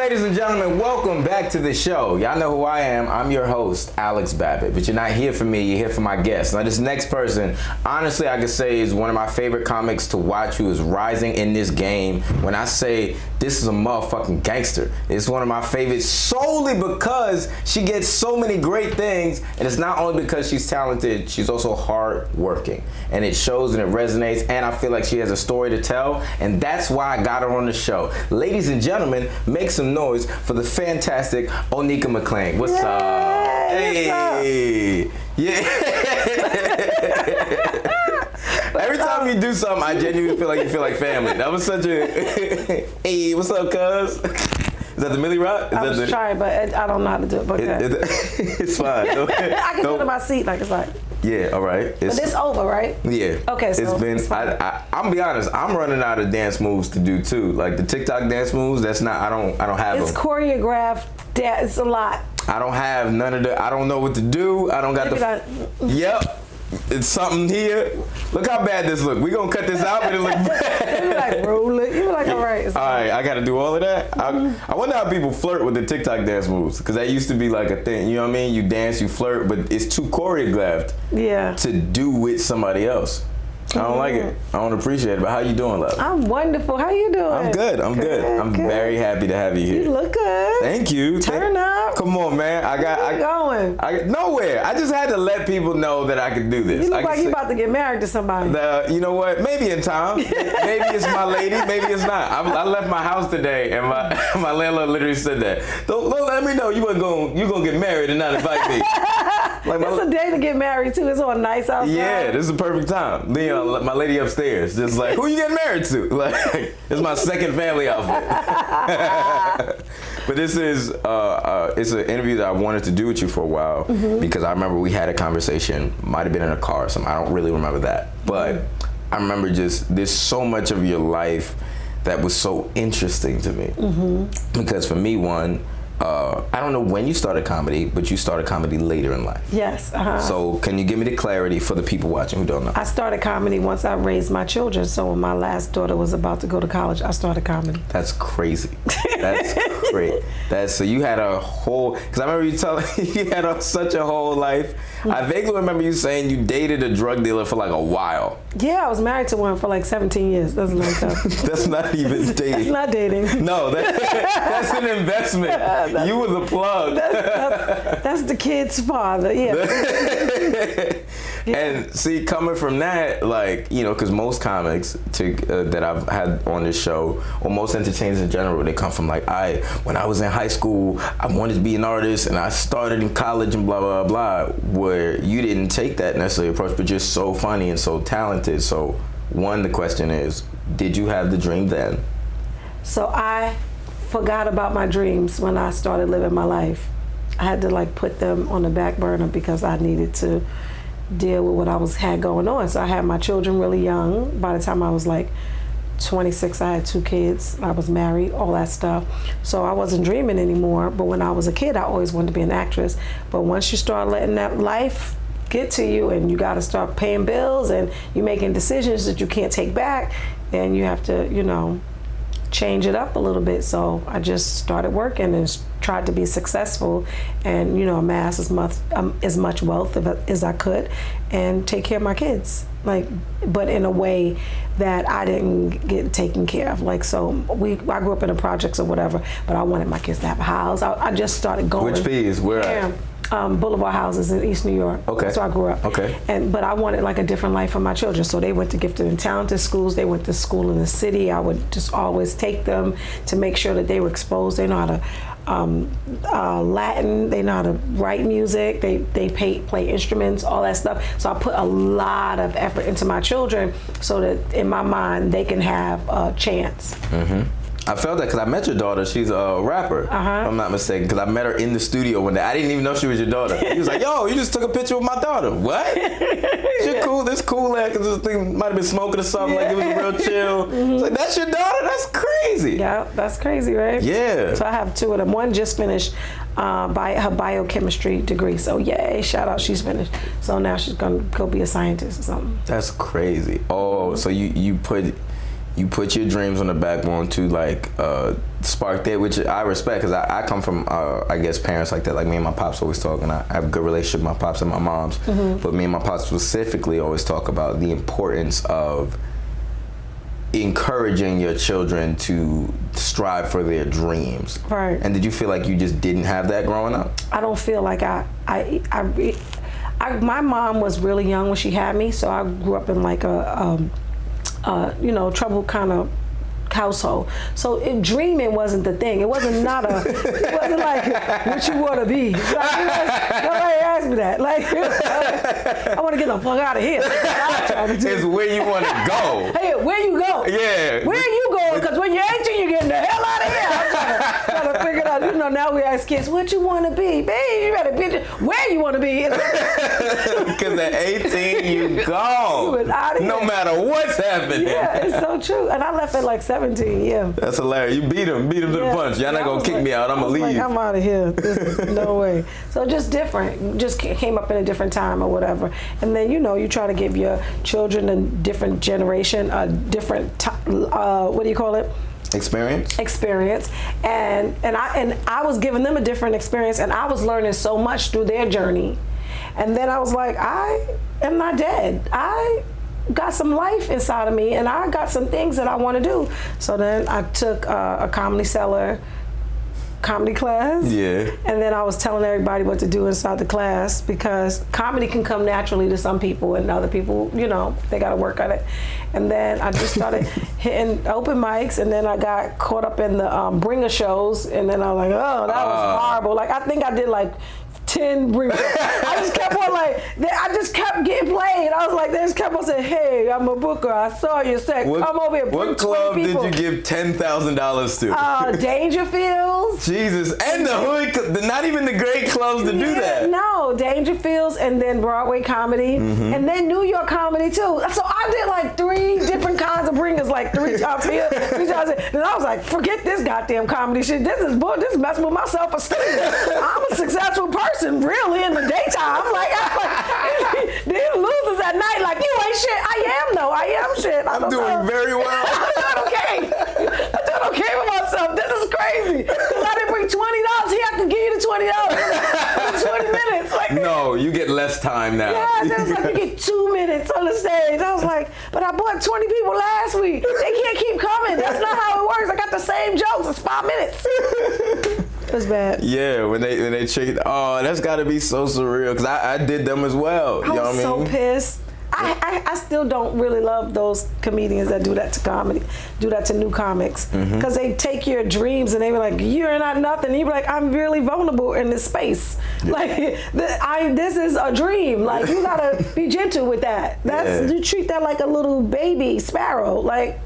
ladies and gentlemen, welcome back to the show. Y'all know who I am. I'm your host, Alex Babbitt, but you're not here for me, you're here for my guest. Now this next person, honestly I could say is one of my favorite comics to watch who is rising in this game. When I say this is a motherfucking gangster, it's one of my favorites solely because she gets so many great things, and it's not only because she's talented, she's also hard working. And it shows and it resonates, and I feel like she has a story to tell, and that's why I got her on the show. Ladies and gentlemen, make some noise for the fantastic Onika McLean. What's up? Hey! Yeah! Every time you do something, I genuinely feel like you feel like family. That was such a... Hey, what's up, cuz? Is that the Millie Rock? I was trying, but I don't know how to do it. But it's fine. I can do it in my seat, like it's like... Yeah, all right. But it's over, right? Yeah. Okay, so it's been. I'm gonna be honest. I'm running out of dance moves to do too. Like the TikTok dance moves. That's not. I don't have them. It's choreographed. It's a lot. I don't have none of the. I don't know what to do. I don't got Yep. It's something here. Look how bad this look. We gonna cut this out, but it look bad. You be like, roll it. You be like, all right. All right, I gotta do all of that. I wonder how people flirt with the TikTok dance moves, because that used to be like a thing. You know what I mean? You dance, you flirt, but it's too choreographed. Yeah. To do with somebody else. I don't like it. I don't appreciate it. But how you doing, love? I'm wonderful. How you doing? I'm good. I'm good. I'm very happy to have you here. You look good. Thank you. Turn up. Come on, man. Where you going? Nowhere. I just had to let people know that I could do this. You look like you about to get married to somebody. You know what? Maybe in time. Maybe it's my lady. Maybe it's not. I left my house today, and my landlord literally said that. Don't let me know you gonna get married and not invite me. Like it's a day to get married too. It's all nice outside. Yeah, this is the perfect time. My lady upstairs, just like, who you getting married to? Like, it's my second family outfit. But this is, it's an interview that I wanted to do with you for a while, because I remember we had a conversation, might have been in a car or something, I don't really remember that. But I remember just, there's so much of your life that was so interesting to me. Because for me, I don't know when you started comedy, but you started comedy later in life. Yes. So can you give me the clarity for the people watching who don't know? I started comedy once I raised my children. So when my last daughter was about to go to college, I started comedy. That's crazy. That's great. So you had a whole, because I remember you telling you had such a whole life. I vaguely remember you saying you dated a drug dealer for like a while. Yeah, I was married to one for like 17 years. That's like That's not even dating. That's not dating. No, that's an investment. You were the plug. That's the kid's father, yeah. And see, coming from that, like, you know, because most comics that I've had on this show, or most entertainers in general, they come from like, when I was in high school, I wanted to be an artist, and I started in college and blah, blah, blah, where you didn't take that necessarily approach, but you're so funny and so talented. So the question is, did you have the dream then? So I forgot about my dreams when I started living my life. I had to like put them on the back burner because I needed to deal with what I had going on. So I had my children really young. By the time I was like 26, I had 2 kids. I was married, all that stuff. So I wasn't dreaming anymore. But when I was a kid, I always wanted to be an actress. But once you start letting that life get to you and you got to start paying bills and you're making decisions that you can't take back, then you have to, you know, change it up a little bit. So I just started working and tried to be successful and, you know, amass as much wealth as I could and take care of my kids. Like, but in a way that I didn't get taken care of. Like, so I grew up in the projects or whatever, but I wanted my kids to have a house. I just started going. Which P's? Where at? Boulevard houses in East New York. Okay. That's where I grew up. Okay. But I wanted like a different life for my children. So they went to gifted and talented schools. They went to school in the city. I would just always take them to make sure that they were exposed. They know how to Latin. They know how to write music. They play instruments, all that stuff. So I put a lot of effort into my children so that in my mind they can have a chance. I felt that because I met your daughter. She's a rapper, if I'm not mistaken, because I met her in the studio one day. I didn't even know she was your daughter. He was like, yo, you just took a picture with my daughter. What? She's cool. This cool act, because this thing might have been smoking or something, like it was real chill. It's like, that's your daughter? That's crazy. Yeah, that's crazy, right? Yeah. So I have 2 of them. One just finished her biochemistry degree. So yay, shout out, she's finished. So now she's going to go be a scientist or something. That's crazy. Oh, so you put you put your dreams on the backbone to like spark that, which I respect, because I come from I guess parents like that. Like me and my pops always talk, and I have a good relationship with my pops and my moms. But me and my pops specifically always talk about the importance of encouraging your children to strive for their dreams. Right. And did you feel like you just didn't have that growing up? I don't feel like my mom was really young when she had me, so I grew up in like a troubled kind of household. So dreaming wasn't the thing. It wasn't like what you want to be. Like, nobody asked me that. Like, I want to get the fuck out of here. It's where you want to go. Hey, where you go? Yeah. Where you going? Because when you're 18, you're getting the hell out of here. I'm trying to figure it out. You know, now we ask kids, what you want to be? Babe, you better be where you want to be. Because at 18, you go. You out of here. No matter what's happening. Yeah, it's so true. And I left at like 17, yeah. That's hilarious. You beat him to the punch. Y'all not going to kick me out. I'm going to leave. Like, I'm out of here. This is no way. So just different. Just came up in a different time or whatever. And then, you try to give your children a different generation, a different, what do you call it? Experience. And I was giving them a different experience, and I was learning so much through their journey. And then I was like, I am not dead. I got some life inside of me, and I got some things that I want to do. So then I took a comedy class. Yeah. And then I was telling everybody what to do inside the class, because comedy can come naturally to some people, and other people, they got to work on it. And then I just started hitting open mics, and then I got caught up in the bringer shows, and then I was like, oh, that was horrible. Like, I think I did like 10 bringer shows. I just kept getting played. I was like, they just kept on saying, hey, I'm a booker. I saw your set. Come over here. What club did you give $10,000 to? Dangerfields. Jesus. And the hood, not even the great clubs to do that. No, Dangerfields, and then Broadway comedy, and then New York comedy too. So I did like 3 different kinds of bringers, like 3 times here, 3 times here. And I was like, forget this goddamn comedy shit. This is messing with my self-esteem. I'm a successful person, really, in the daytime. I'm like, these losers at night, like, you ain't shit. I am shit. I'm doing very well. I'm doing okay. I'm doing okay with myself. This is crazy. Because I didn't bring $20. Here, I can give you the $20 in 20 minutes. Like, no, you get less time now. Yeah, then it's like you get 2 minutes on the stage. I was like, but I bought 20 people last week. They can't keep coming. That's not how it works. I got the same jokes. It's 5 minutes. It was bad. Yeah, when they checked, that's got to be so surreal, because I did them as well. I was so pissed. I still don't really love those comedians that do that to comedy, do that to new comics, because they take your dreams and they be like, you're not nothing. And you be like, I'm really vulnerable in this space. Yeah. Like, this is a dream. Like, you gotta be gentle with that. You treat that like a little baby sparrow. Like,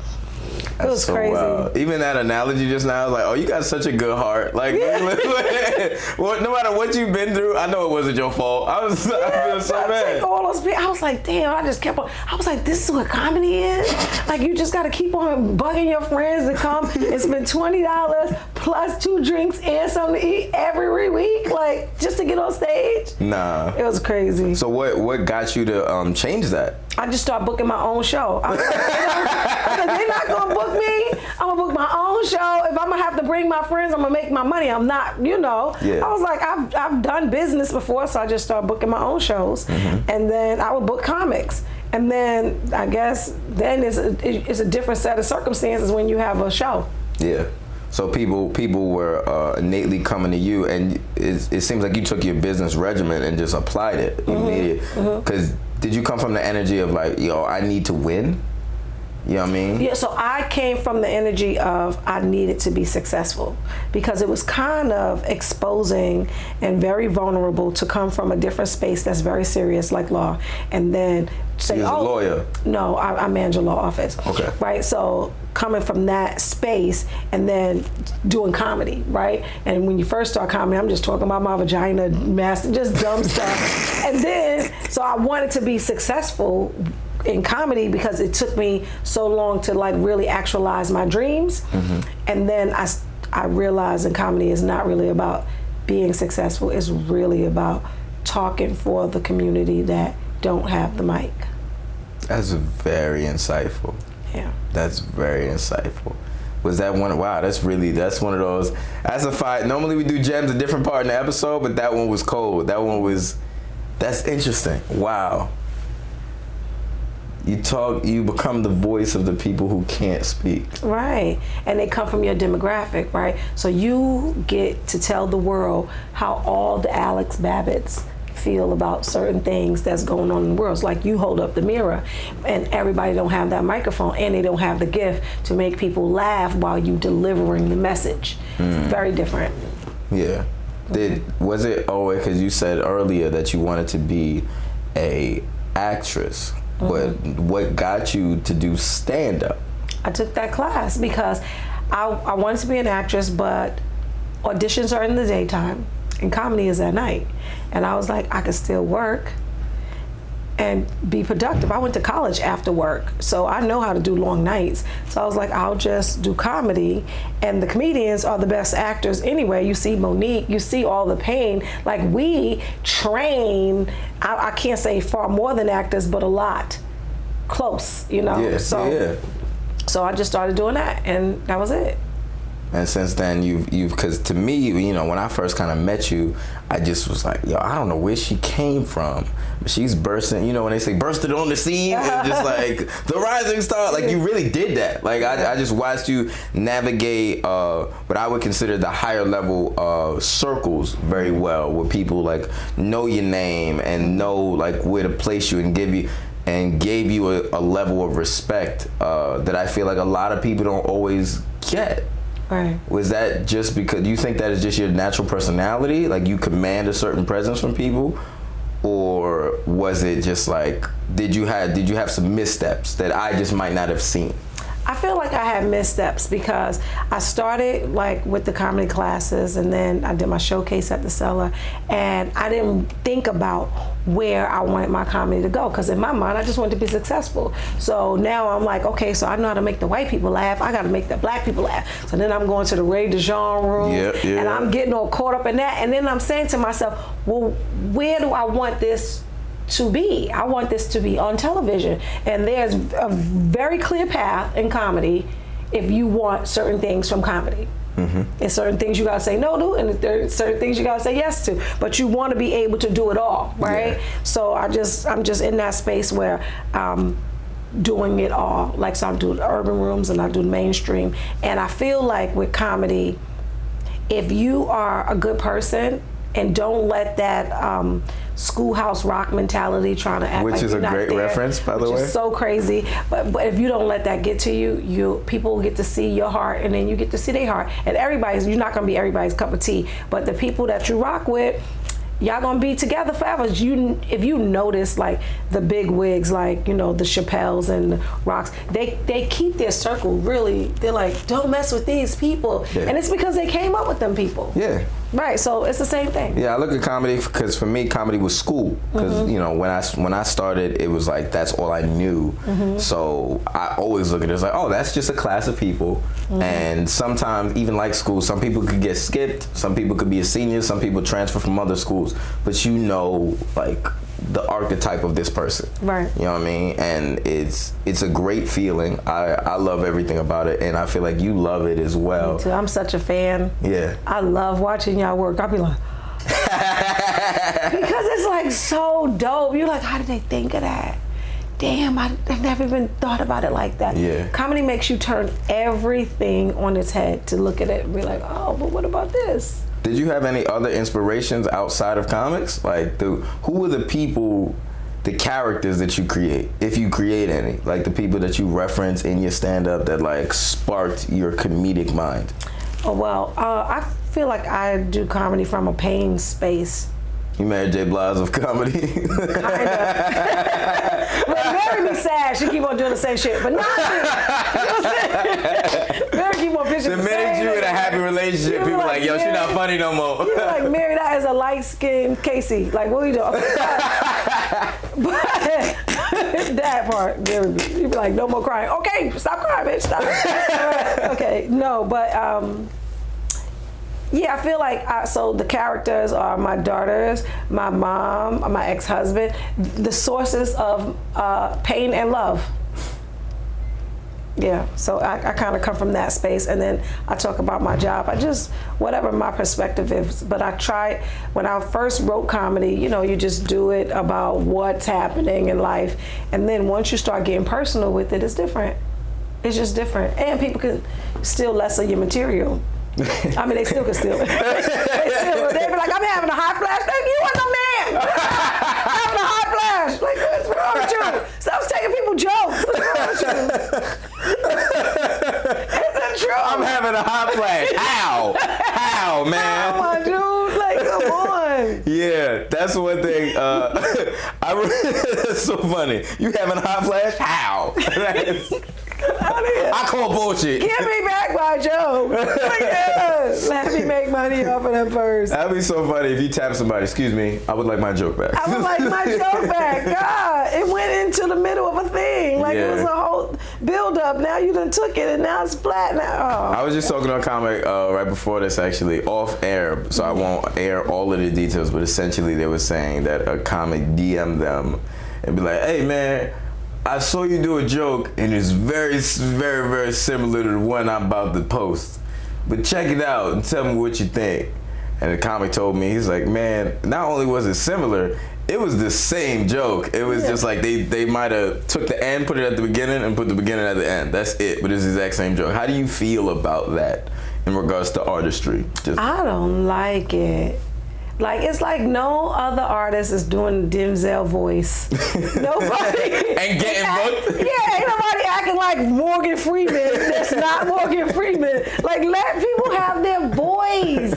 it was so crazy. Wild. Even that analogy just now, I was like, oh, you got such a good heart. Like, no matter what you've been through, I know it wasn't your fault. I feel so bad. All those people, I was like, damn, I just kept on. I was like, this is what comedy is? Like, you just got to keep on bugging your friends to come and spend $20 plus 2 drinks and something to eat every week, like, just to get on stage? Nah. It was crazy. So what got you to change that? I just started booking my own show. I was like, they're not going to book me. I'm going to book my own show. If I'm going to have to bring my friends, I'm going to make my money. I'm not, Yeah. I was like, I've done business before, so I just started booking my own shows. And then I would book comics. And then I guess then it's a different set of circumstances when you have a show. Yeah. So people were innately coming to you, and it seems like you took your business regimen and just applied it immediately. Because did you come from the energy of like, I need to win? You know what I mean? Yeah, so I came from the energy of I needed to be successful, because it was kind of exposing and very vulnerable to come from a different space that's very serious, like law, and then say, You're a lawyer? No, I manage a law office. Okay. Right, so coming from that space and then doing comedy, right? And when you first start comedy, I'm just talking about my vagina, master, just dumb stuff. And then, so I wanted to be successful in comedy because it took me so long to like really actualize my dreams. And then I realized in comedy is not really about being successful. It's really about talking for the community that don't have the mic. That's very insightful. Yeah. That's very insightful. Was that one? Wow, that's one of those. That's a fight. Normally we do gems a different part in the episode, but that one was cold. That's interesting. Wow. You become the voice of the people who can't speak. Right. And they come from your demographic, right? So you get to tell the world how all the Alex Babbitts feel about certain things that's going on in the world. It's like you hold up the mirror and everybody don't have that microphone and they don't have the gift to make people laugh while you delivering the message. It's very different. Yeah. Was it always, because you said earlier that you wanted to be a actress, but what got you to do stand-up? I took that class because I wanted to be an actress, but auditions are in the daytime and comedy is at night. And I was like, I could still work and be productive. I went to college after work, so I know how to do long nights. So I was like, I'll just do comedy, and the comedians are the best actors anyway. You see Monique, you see all the pain. Like, we train, I can't say far more than actors, but a lot. Close, you know? Yeah, So I just started doing that, and that was it. And since then, because to me, you know, when I first kind of met you, I just was like, yo, I don't know where she came from. But she's bursting, you know, when they say bursted on the scene, it's just like the rising star. Like, you really did that. Like, I just watched you navigate what I would consider the higher level circles very well, where people like know your name and know like where to place you and gave you a level of respect that I feel like a lot of people don't always get. Right. Was that just because, do you think that is just your natural personality? Like, you command a certain presence from people? Or was it just like, did you have some missteps that I just might not have seen? I feel like I had missteps because I started like with the comedy classes, and then I did my showcase at the Cellar, and I didn't think about where I wanted my comedy to go, because in my mind I just wanted to be successful. So now I'm like, okay, so I know how to make the white people laugh, I got to make the black people laugh. So then I'm going to the Ray DeJean room, and I'm getting all caught up in that, and then I'm saying to myself, well, where do I want this to be? I want this to be on television, and there's a very clear path in comedy if you want certain things from comedy. And certain things you gotta say no to, and there's certain things you gotta say yes to, but you want to be able to do it all, right? So I'm just in that space where I'm doing it all. Like, so I'm doing urban rooms and I do mainstream, and I feel like with comedy, if you are a good person and don't let that Schoolhouse Rock mentality trying to act which like is you're a not great there, reference, by the way. which is so crazy. But if you don't let that get to you, people get to see your heart, and then you get to see their heart. And you're not gonna be everybody's cup of tea, but the people that you rock with, y'all gonna be together forever. If you notice, like the big wigs, like, you know, the Chappelles and the Rocks, they keep their circle really. They're like, don't mess with these people, and it's because they came up with them people. Yeah. Right. So it's the same thing. Yeah, I look at comedy because for me, comedy was school. Because you know, when I started, it was like that's all I knew. So I always look at it as like, oh, that's just a class of people. And sometimes, even like school, some people could get skipped. Some people could be a senior. Some people transfer from other schools. But you know, like, the archetype of this person. Right. You know what I mean? And it's a great feeling. I love everything about it, and I feel like you love it as well. Me too. I'm such a fan. Yeah. I love watching y'all work. I'll be like, because it's like so dope. You're like, how did they think of that? Damn, I've never even thought about it like that. Yeah. Comedy makes you turn everything on its head to look at it and be like, oh, but what about this? Did you have any other inspirations outside of comics? Like, who were the people, the characters that you create, if you create any? Like, the people that you reference in your stand-up that, like, sparked your comedic mind? Oh, well, I feel like I do comedy from a pain space. You married J Blidge of comedy? Well, Mary be sad. She keep on doing the same shit, but not me. You know what I'm saying? Mary keep on pitching The the same minute you in a thing. happy relationship, people like, yo, she not funny no more. You like, Mary, that is a light-skinned Casey. Like, what are you doing? Okay, but that part, Mary, you be like, no more crying. Okay, stop crying, bitch, stop. Okay, no, but yeah, I feel like, so the characters are my daughters, my mom, my ex-husband, the sources of pain and love. Yeah, so I kind of come from that space, and then I talk about my job. I just, whatever my perspective is, but I tried, when I first wrote comedy, you know, you just do it about what's happening in life, and then once you start getting personal with it, it's different. It's just different, and people can steal less of your material. I mean, they still can steal it. They be like, I'm having a hot flash. You want the man? Having a hot flash. Like, what's wrong with you? Stop taking people's jokes. What's wrong with you? Is that true? I'm having a hot flash. How, man? Come on, dude. Like, come on. Yeah, that's one thing. That's so funny. You having a hot flash? How? I call bullshit. Give me back my joke. Like, yeah. Let me make money off of them first. That'd be so funny if you tap somebody. Excuse me, I would like my joke back. I would like my joke back. God, it went into the middle of a thing. Like it was a whole build up. Now you done took it and now it's flat now. Oh. I was just talking to a comic right before this, actually, off air, so I won't air all of the details, but essentially they were saying that a comic DM'd them and be like, hey man, I saw you do a joke and it's very, very, very similar to the one I'm about to post. But check it out and tell me what you think. And the comic told me, he's like, man, not only was it similar, it was the same joke. It was just like they might have took the end, put it at the beginning, and put the beginning at the end. That's it, but it's the exact same joke. How do you feel about that in regards to artistry? I don't like it. Like, it's like no other artist is doing Denzel voice. Nobody. And getting booked? Yeah, ain't nobody acting like Morgan Freeman. That's not Morgan Freeman. Like, let people have their voice.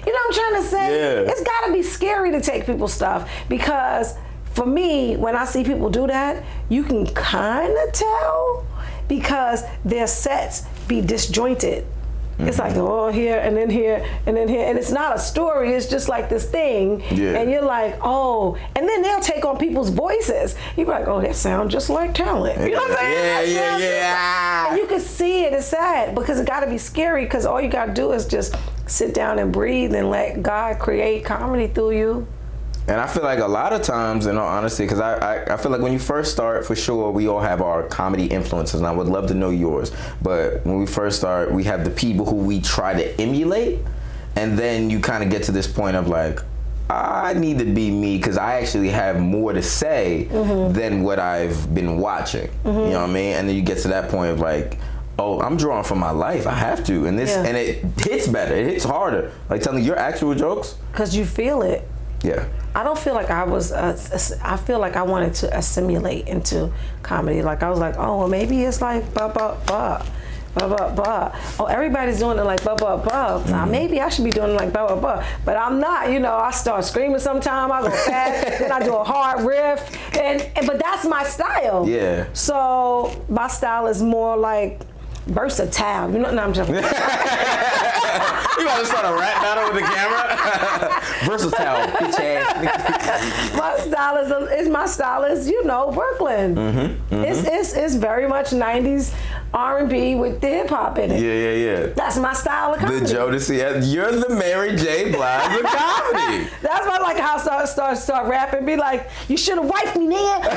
You know what I'm trying to say? Yeah. It's got to be scary to take people's stuff, because for me, when I see people do that, you can kind of tell because their sets be disjointed. It's like, oh, here and then here and then here. And it's not a story, it's just like this thing. Yeah. And you're like, oh. And then they'll take on people's voices. You're like, oh, that sounds just like talent. You know what I'm saying? Yeah. And you can see it. It's sad because it got to be scary, because all you got to do is just sit down and breathe and let God create comedy through you. And I feel like a lot of times, in all honesty, because I feel like when you first start, for sure, we all have our comedy influences, and I would love to know yours. But when we first start, we have the people who we try to emulate, and then you kind of get to this point of like, I need to be me, because I actually have more to say than what I've been watching. You know what I mean? And then you get to that point of like, oh, I'm drawing from my life. I have to, and this, and it hits better. It hits harder. Like telling your actual jokes, because you feel it. Yeah. I don't feel like I was, I feel like I wanted to assimilate into comedy. Like I was like, oh, well, maybe it's like ba ba ba, ba ba ba. Oh, everybody's doing it like ba ba ba. Now maybe I should be doing it like ba ba ba. But I'm not, you know, I start screaming sometime, I go fast, then I do a hard riff. But that's my style. Yeah. So my style is more like versatile. You know, no, I'm joking. You gotta start a rap battle with the camera. Versatile, bitch ass. My style is, you know, Brooklyn. It's very much 90s R&B with the hip hop in it. Yeah. That's my style of comedy. The Jodeci. You're the Mary J. Blige of comedy. That's why I like how I start rapping. Be like, you should have wiped me, nigga.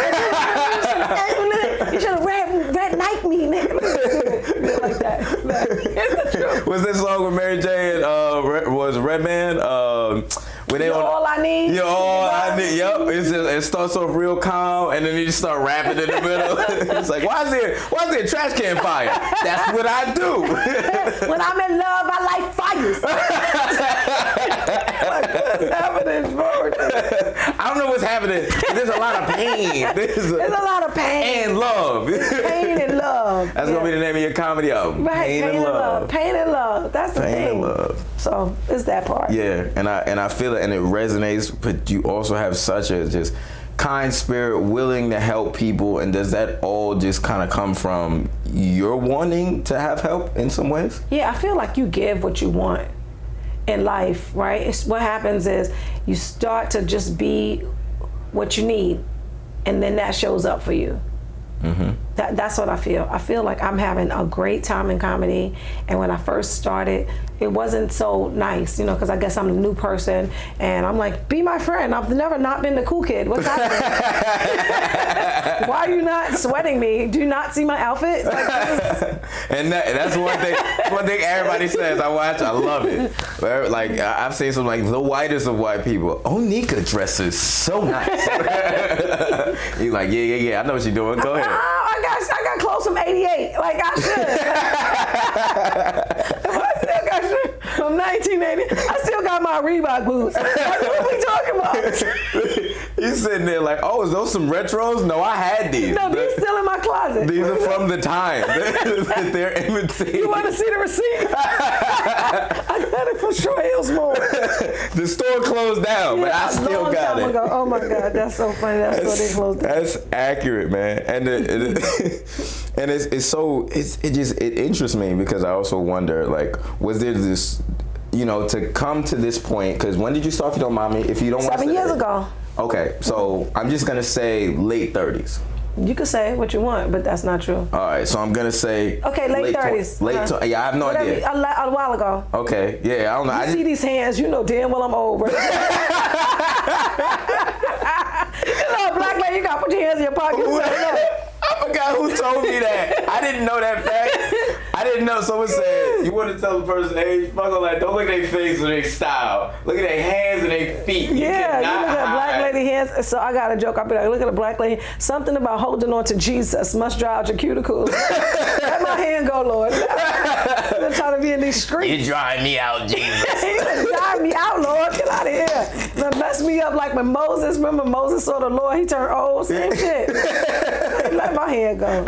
You should have red night me, nigga. Like that. It's the truth. Was this song with Mary J. and was Redman? When they You're all I need. You're all I need. Yep. It starts off real calm, and then you just start rapping in the middle. It's like, why is there a trash can fire? That's what I do. When I'm in love, I light fires. Like, what's happening, bro? I don't know what's happening, but there's a lot of pain. There's a lot of pain. And love. Pain and love. That's going to be the name of your comedy album. Right, pain and love. Pain and love. That's the thing. Pain and love. So it's that part. Yeah, and I feel it, and it resonates, but you also have such a just kind spirit, willing to help people. And does that all just kind of come from your wanting to have help in some ways? Yeah, I feel like you give what you want in life, right? It's what happens is you start to just be what you need, and then that shows up for you. That's what I feel. I feel like I'm having a great time in comedy, and when I first started, it wasn't so nice, you know, because I guess I'm a new person, and I'm like, be my friend. I've never not been the cool kid. What's happening? Why are you not sweating me? Do you not see my outfit? Like, and that's one thing. One thing everybody says. I love it. Like I've seen some like the whitest of white people. Onika dresses so nice. He's like, yeah. I know what you're doing. Go ahead. I got clothes from '88. Like I should. From 1980, I still got my Reebok boots. Like, what are we talking about? You sitting there like, oh, is those some retros? No, I had these. No, these still in my closet. These are from the time. They're imitating. You want to see the receipt? I got it from Troy Hillsmore. The store closed down, but I still got it. Ago. Oh my God, that's so funny. That's what they closed down. That's accurate, man. And it interests me because I also wonder, like, was there this, you know, to come to this point? Because when did you start? If you don't mind me, if you don't want to 7 years ago. Okay, so I'm just gonna say late 30s. You can say what you want, but that's not true. All right, so I'm gonna say okay, late 30s. Yeah, I have no idea. A while ago. Okay, yeah, I don't know. You see these hands, you know damn well I'm old. Right? You know, a black lady, you gotta put your hands in your pocket. I forgot who told me that. I didn't know that fact. I didn't know. Someone said, you want to tell the person age, fuck all that. Don't look at their face or their style. Look at their hands and their feet. Yeah, you look at black lady hands. So I got a joke. I'll be like, look at a black lady. Something about holding on to Jesus must dry out your cuticles. Let my hand go, Lord. I'm trying to be in these streets. You're drying me out, Jesus. You're drying me out, Lord. Get out of here. That messed me up like when Moses. Remember Moses saw the Lord. He turned old. Same shit. Let my hand go.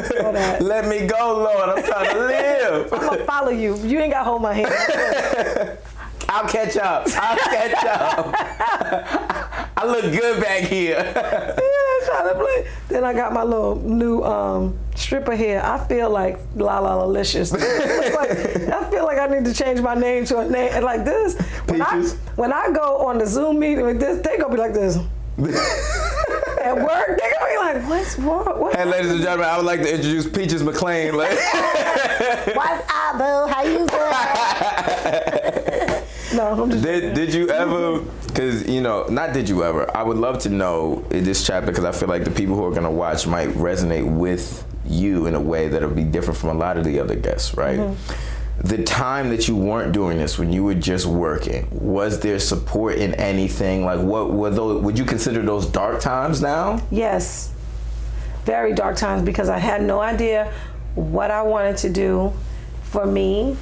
Let me go, Lord. I'm trying to live. I'm going to follow you. You ain't got to hold my hand. I'll catch up. I look good back here. Yeah, trying to play. Then I got my little new stripper hair. I feel like Lala-licious. I feel like I need to change my name to a name like this. When I go on the Zoom meeting with this, they going to be like this. At work, they're gonna be like, what's wrong? Hey, ladies and gentlemen, I would like to introduce Peaches McLean. What's up, boo? How you doing? No, I'm just did you ever, because, you know, not did you ever, I would love to know in this chapter, because I feel like the people who are going to watch might resonate with you in a way that will be different from a lot of the other guests, right? Mm-hmm. The time that you weren't doing this, when you were just working, was there support in anything? Like, what were those? Would you consider those dark times now? Yes, very dark times, because I had no idea what I wanted to do for me,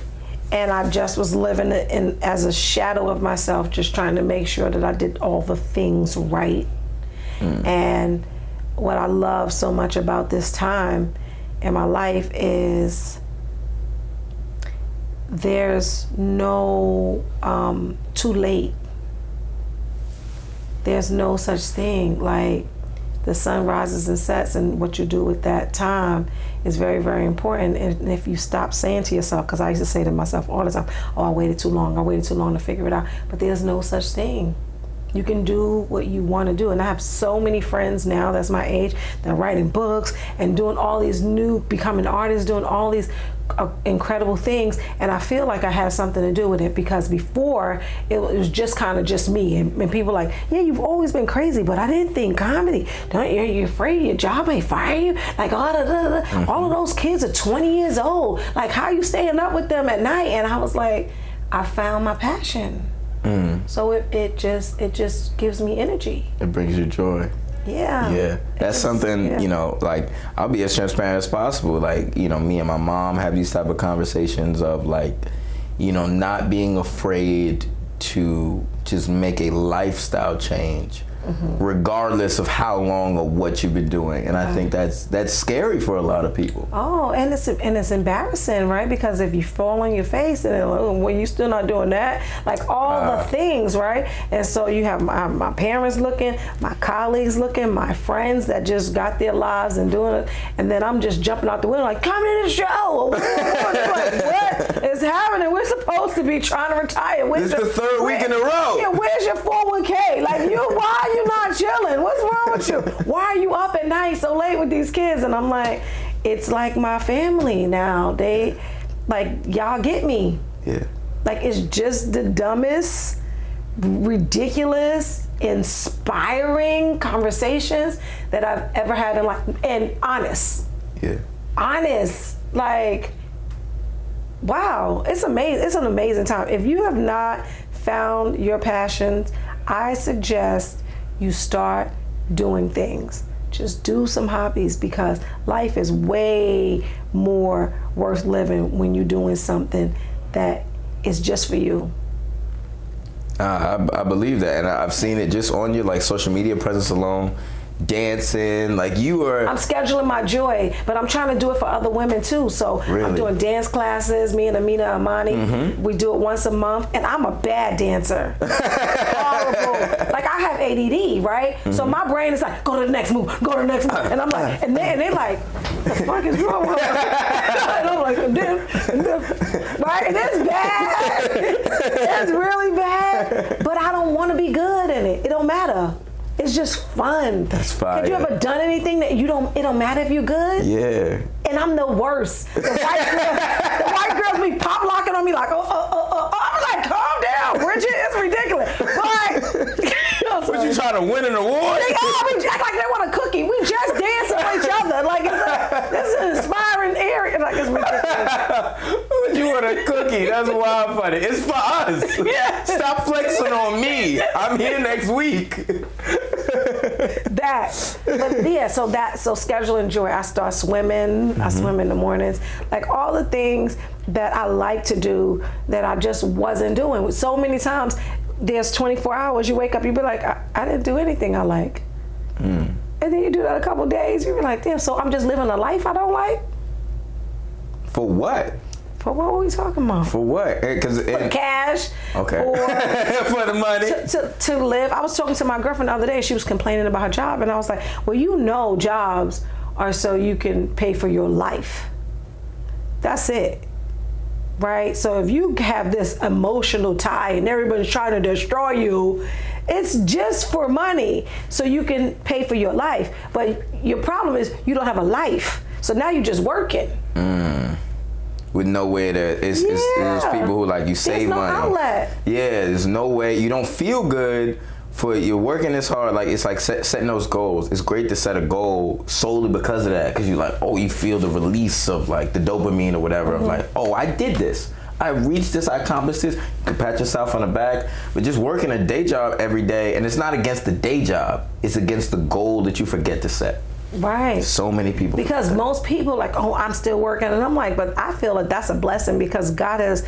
and I just was living in as a shadow of myself, just trying to make sure that I did all the things right. And what I love so much about this time in my life is there's no too late. There's no such thing. Like, the sun rises and sets, and what you do with that time is very, very important. And if you stop saying to yourself, because I used to say to myself all the time, oh, I waited too long to figure it out. But there's no such thing. You can do what you want to do. And I have so many friends now that's my age that are writing books and doing all these becoming artists, doing all these incredible things. And I feel like I had something to do with it, because before it was just kind of just me. And people like, yeah, you've always been crazy, but I didn't think comedy. You're afraid your job may fire you? Like, all of those kids are 20 years old. Like, how are you staying up with them at night? And I was like, I found my passion. So it just gives me energy. It brings you joy. Yeah. That's something, you know, like, I'll be as transparent as possible. Like, you know, me and my mom have these type of conversations of, like, you know, not being afraid to just make a lifestyle change, regardless of how long or what you've been doing. And I think that's scary for a lot of people. Oh, and it's embarrassing, right? Because if you fall on your face and well, you still not doing that, like all the things, right? And so you have my parents looking, my colleagues looking, my friends that just got their lives and doing it, and then I'm just jumping out the window like, come to the show. Like, what is happening? We're supposed to be trying to retire. This is the third week in a row. Yeah, where's your 401k? Like, why are you not chilling? What's wrong with you? Why are you up at night so late with these kids? And I'm like, it's like my family now. They, like, y'all get me. Yeah. Like, it's just the dumbest, ridiculous, inspiring conversations that I've ever had in life. And honest. Yeah. Honest. Like, wow, it's amazing. It's an amazing time. If you have not found your passions, I suggest you start doing things. Just do some hobbies, because life is way more worth living when you're doing something that is just for you. I believe that, and I've seen it just on your like social media presence alone. Dancing, like you are. I'm scheduling my joy, but I'm trying to do it for other women too. So Really? I'm doing dance classes. Me and Amina Amani, we do it once a month, and I'm a bad dancer. Horrible. Like, I have ADD, right? So my brain is like, go to the next move, go to the next move, and I'm like, and they like, what the fuck is wrong with her? And I'm like, and then, right? And it's bad. It's really bad. But I don't want to be good in it. It don't matter. It's just fun. That's fire. Have you ever done anything that it don't matter if you're good? Yeah. And I'm the worst. The white girls be pop locking on me like, I'm like, calm down, Bridget, it's ridiculous. But What, you trying to win an award? they always act like they want a cookie. We just dancing with each other. Like, it's an inspiring area. Like, it's ridiculous. Would you want a cookie? That's wild funny. It's for us. Yeah. Stop flexing on me. I'm here next week. So scheduling joy. I start swimming. I swim in the mornings. Like, all the things that I like to do that I just wasn't doing. So many times, there's 24 hours. You wake up, you be like, I didn't do anything I like. And then you do that a couple days. You be like, damn. So I'm just living a life I don't like. For what? For what were we talking about? For what? For cash. Okay. For the money. To live. I was talking to my girlfriend the other day. She was complaining about her job, and I was like, well, jobs are so you can pay for your life. That's it. Right? So if you have this emotional tie and everybody's trying to destroy you, it's just for money so you can pay for your life. But your problem is you don't have a life. So now you're just working. With nowhere to, it's people who like you save There's no money. outlet. Yeah, there's no way. You don't feel good for you're working this hard. Like, it's like setting those goals. It's great to set a goal solely because of that, because you like, oh, you feel the release of like the dopamine or whatever. Of like, oh, I did this. I reached this. I accomplished this. You can pat yourself on the back. But just working a day job every day, and it's not against the day job. It's against the goal that you forget to set. Right. So many people. Because most people like, oh, I'm still working. And I'm like, but I feel like that's a blessing, because God has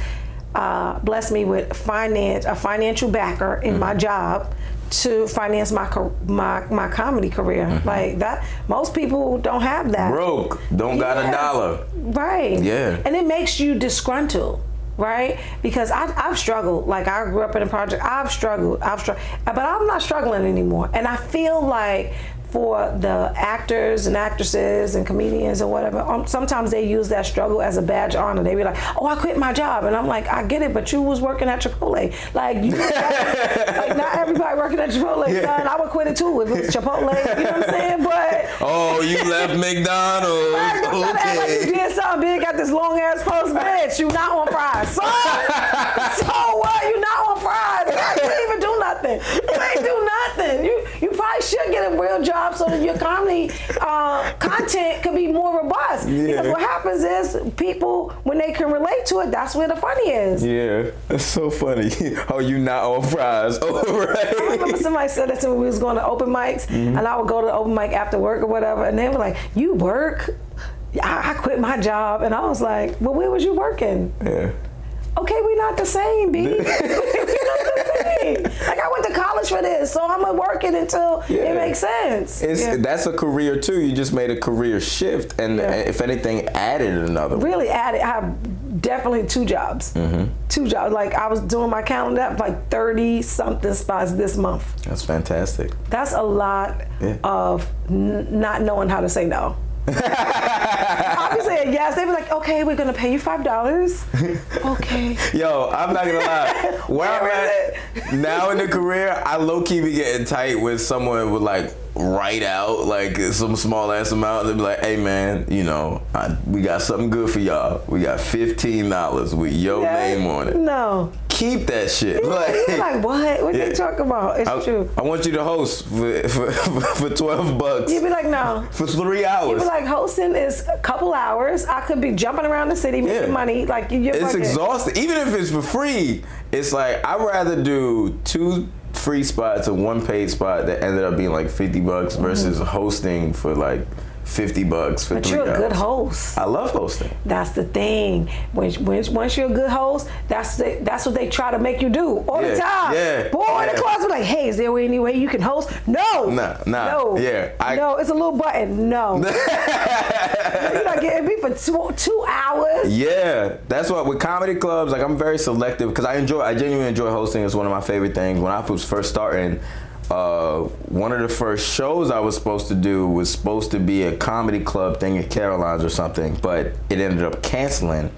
blessed me with a financial backer in my job to finance my comedy career. Like that, most people don't have that. Broke. Don't got a dollar. Right. Yeah. And it makes you disgruntled. Right? Because I've struggled. Like, I grew up in a project. I've struggled. But I'm not struggling anymore. And I feel like for the actors and actresses and comedians or whatever, sometimes they use that struggle as a badge of honor. They be like, oh, I quit my job. And I'm like, I get it, but you was working at Chipotle. Like, like not everybody working at Chipotle, son. I would quit it too if it was Chipotle. You know what I'm saying? But oh, you left McDonald's. Okay. You did something big, got this long ass post, bitch. You not on fries. So what? You not on fries. You didn't even do nothing. You ain't do nothing. You probably should get a real job so that your comedy content could be more robust. Yeah. Because what happens is people, when they can relate to it, that's where the funny is. Yeah, that's so funny. Oh, you not on fries. Oh, right. I remember somebody said that to me when we was going to open mics, and I would go to the open mic after work or whatever, and they were like, you work? I quit my job. And I was like, well, where was you working? Yeah. Okay, we not the same, B. We not the same. Like, I went to college for this, so I'm gonna work it until it makes sense. That's a career too. You just made a career shift, and if anything, added another one. Really added. I have definitely 2 jobs. 2 jobs. Like, I was doing my calendar, like 30 something spots this month. That's fantastic. That's a lot of not knowing how to say no. I'll be saying yes Yes, they were like, okay, we're gonna pay you $5. Okay. Yo, I'm not gonna lie. Where I'm at now in the career, I low key be getting tight with someone with like write out like some small ass amount. They be like, hey man, you know, we got something good for y'all. We got $15 with your name on it. No. Keep that shit. You're like, what? What they talking about? It's true. I want you to host for $12. You'd be like, no. For 3 hours. You'd be like, hosting is a couple hours. I could be jumping around the city making money. Like, it's exhausting. Even if it's for free, it's like, I'd rather do 2 free spots and 1 paid spot that ended up being like $50 versus hosting for like $50 for 3 hours. But you're a good host. I love hosting. That's the thing. Once you're a good host, that's what they try to make you do all the time. Yeah. Boy, the class was like, hey, is there any way you can host? No. Nah. No. Yeah. No, it's a little button. No. You're not getting me for 2 hours. Yeah, that's what with comedy clubs. Like, I'm very selective because I genuinely enjoy hosting. It's one of my favorite things. When I was first starting, one of the first shows I was supposed to do was supposed to be a comedy club thing at Caroline's or something, but it ended up canceling.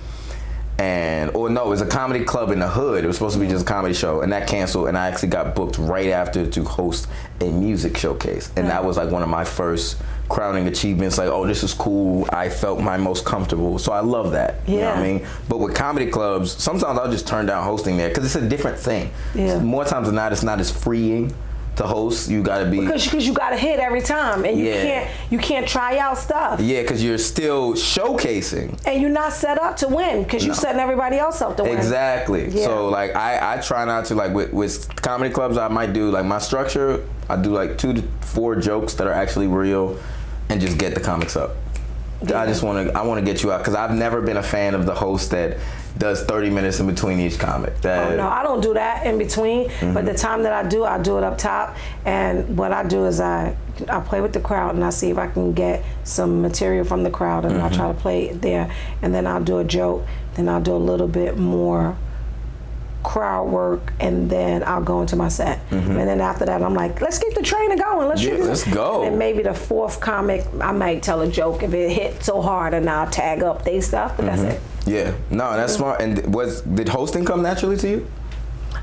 It was a comedy club in the hood. It was supposed to be just a comedy show, and that canceled, and I actually got booked right after to host a music showcase. And that was like one of my first crowning achievements. Like, oh, this is cool. I felt my most comfortable. So I love that. Yeah. You know what I mean? But with comedy clubs, sometimes I'll just turn down hosting there because it's a different thing. Yeah. More times than not, it's not as freeing to host. You gotta be because you gotta hit every time, and you can't try out stuff. Yeah, because you're still showcasing, and you're not set up to win because you're setting everybody else up to win. Exactly. Yeah. So like I try not to, like with comedy clubs, I might do like my structure. I do like 2 to 4 jokes that are actually real, and just get the comics up. Yeah. I want to get you out because I've never been a fan of the host that does 30 minutes in between each comic. No, I don't do that in between. But the time that I do it up top. And what I do is I play with the crowd and I see if I can get some material from the crowd, and I'll try to play it there. And then I'll do a joke. Then I'll do a little bit more crowd work, and then I'll go into my set. And then after that, I'm like, let's get the trainer going. Let's go. And maybe the 4th comic, I might tell a joke if it hit so hard, and I'll tag up they stuff, but that's it. Yeah, no, that's smart. And did hosting come naturally to you?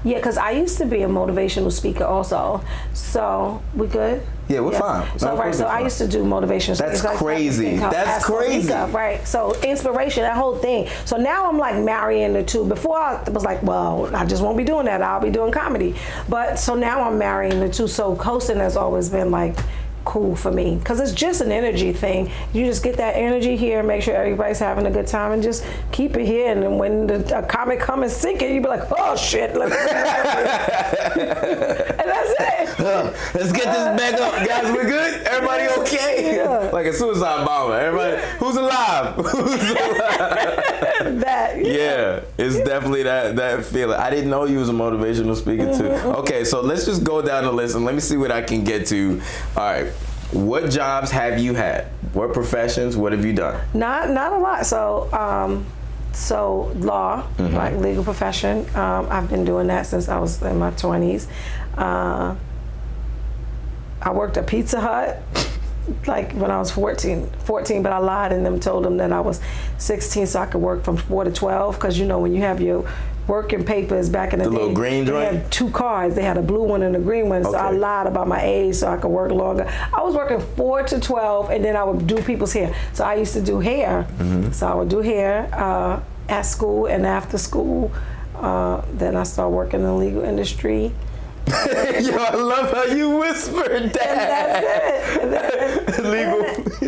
Yeah, because I used to be a motivational speaker also. So, we good? Yeah, we're fine. So, I used to do motivational speaking. That's crazy. That's crazy. Onika, right. So, inspiration, that whole thing. So, now I'm like marrying the two. Before, I was like, well, I just won't be doing that. I'll be doing comedy. But, so now I'm marrying the two. So, hosting has always been like cool for me because it's just an energy thing. You just get that energy here, make sure everybody's having a good time, and just keep it here. And then when a comic come and sink it, you be like, oh shit, and that's it. Let's get this back up, guys. We're good. Everybody okay? Yeah. Like a suicide bomber. Everybody, who's alive? Who's alive? Yeah, it's definitely that feeling. I didn't know you was a motivational speaker too. Okay, so let's just go down the list and let me see what I can get to. All right. What jobs have you had? What professions? What have you done? Not a lot. So law, like legal profession. I've been doing that since I was in my 20s. I worked at Pizza Hut like when I was 14, but I lied and them told them that I was 16 so I could work from 4 to 12, because you know when you have your working papers back in the day, little green joint? They had 2 cards. They had a blue one and a green one, so I lied about my age so I could work longer. I was working 4 to 12, and then I would do people's hair. So I used to do hair. So I would do hair at school and after school. Then I started working in the legal industry. Yo, I love how you whispered that. And that's it. Legal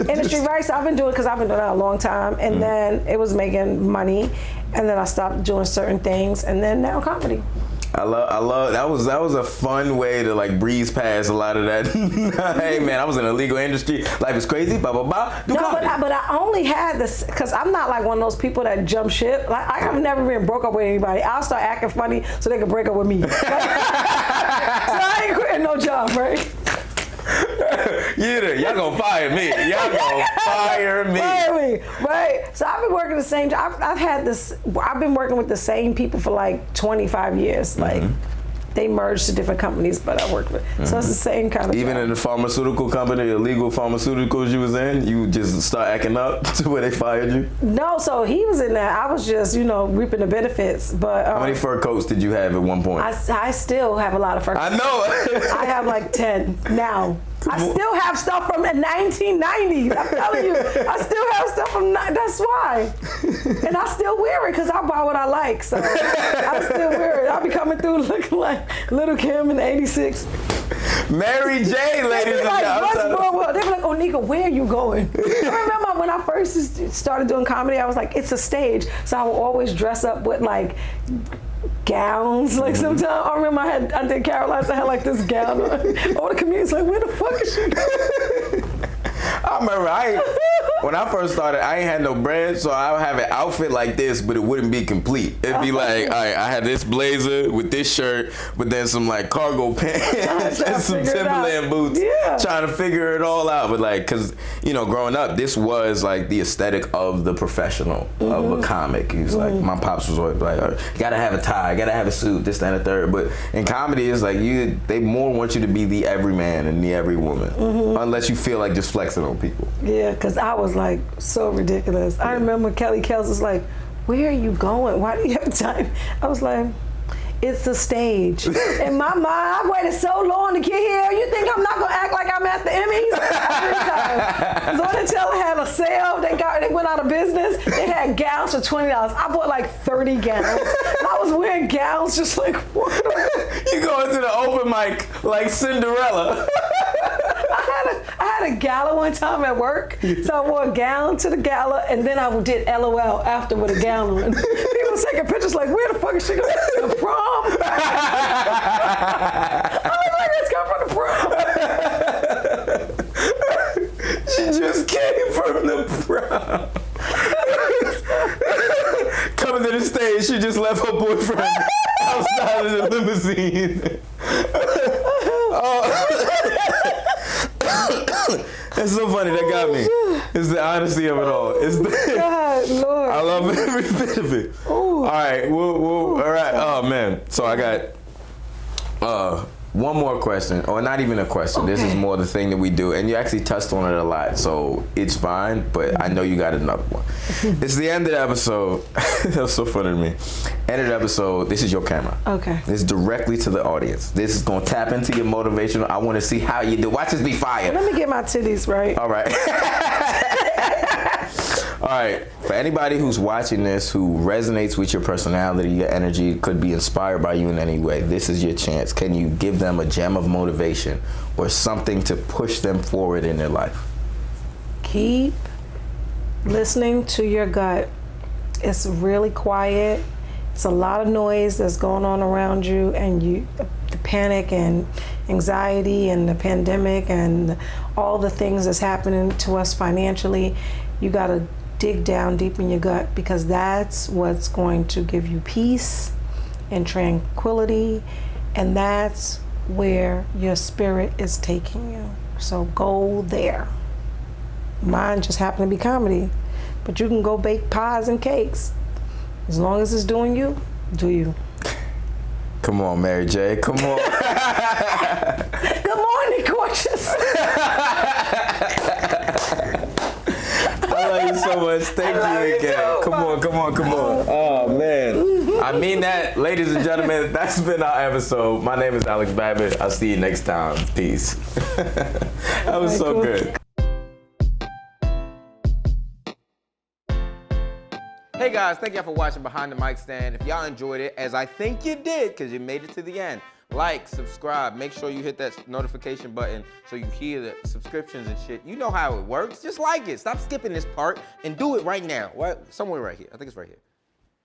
industry, right? So I've been doing it because I've been doing that a long time, and then it was making money, and then I stopped doing certain things, and then now comedy. I love that was a fun way to like breeze past a lot of that. Hey man, I was in the legal industry. Life is crazy. Blah blah blah. But I only had this because I'm not like one of those people that jump ship. Like I've never been broke up with anybody. I'll start acting funny so they can break up with me. So I ain't quitting no job, right? Y'all gonna fire me. Y'all gonna fire me. Right? So I've been working the same job. I've been working with the same people for like 25 years. Like, they merged to different companies, but I worked with. So it's the same kind of Even job. in the pharmaceutical company, illegal pharmaceuticals you was in, you just start acting up to where they fired you? No, so he was in that. I was just, reaping the benefits. But How many fur coats did you have at one point? I still have a lot of fur. I know. I have like 10 now. I still have stuff from the 1990s. I'm telling you, I still have stuff from. That's why, and I still wear it because I buy what I like. So I still wear it. I'll be coming through looking like Little Kim in '86. Mary J, ladies and gentlemen. They be like, Onika, where are you going? I remember when I first started doing comedy, I was like, it's a stage, so I would always dress up with like gowns. Like sometimes I remember I did Caroline's. I had like this gown on. All the comedians like, where the fuck is she going? I remember when I first started, I ain't had no bread, so I would have an outfit like this, but it wouldn't be complete. It'd be like, all right, I had this blazer with this shirt, but then some like cargo pants and some Timberland boots, trying to figure it all out. But like, cause growing up, this was like the aesthetic of the professional, of a comic. He was like, my pops was always like, you gotta have a tie, you gotta have a suit, this, that, and the third. But in comedy, it's like they more want you to be the everyman and the every woman, unless you feel like just flexing on people. Yeah, because I was like so ridiculous. I remember Kelly Kells was like, where are you going? Why do you have time? I was like, it's a stage. In my mind, I waited so long to get here. You think I'm not gonna act like I'm at the Emmys? Every time. Donatella had a sale. They went out of business. They had gowns for $20. I bought like 30 gowns. And I was wearing gowns just like, what? You going to the open mic like Cinderella. I had a gala one time at work, so I wore a gown to the gala, and then I did LOL after with a gown on. People were taking pictures like, where the fuck is she going? The prom? I was like, let's go for the prom. She just came from the prom. Coming to the stage, she just left her boyfriend outside of the limousine. It's so funny, that got me. It's the honesty of it all. God, Lord. I love every bit of it. Ooh. All right, all right. Oh man, so I got one more question, or not even a question. Okay. This is more the thing that we do, and you actually touched on it a lot, so it's fine. But I know you got another one. It's the end of the episode. That was so funny to me. End of the episode. This is your camera. Okay. This is directly to the audience. This is gonna tap into your motivation. I want to see how you do. Watch this be fire. Let me get my titties right. All right. All right, for anybody who's watching this who resonates with your personality, your energy, could be inspired by you in any way, this is your chance. Can you give them a gem of motivation or something to push them forward in their life? Keep listening to your gut. It's really quiet. It's a lot of noise that's going on around you, and the panic and anxiety and the pandemic and all the things that's happening to us financially. You got to dig down deep in your gut, because that's what's going to give you peace and tranquility, and that's where your spirit is taking you. So go there. Mine just happened to be comedy, but you can go bake pies and cakes. As long as it's doing you, do you. Come on, Mary J. Come on. Good morning, gorgeous. I love you so much. Thank you again. Come on. Oh, man. I mean that. Ladies and gentlemen, that's been our episode. My name is Alex Babbitt. I'll see you next time. Peace. That was so good. Hey guys, thank y'all for watching Behind the Mic Stand. If y'all enjoyed it, as I think you did, because you made it to the end, like, subscribe, make sure you hit that notification button so you hear the subscriptions and shit. You know how it works. Just like it. Stop skipping this part and do it right now. What? Somewhere right here. I think it's right here.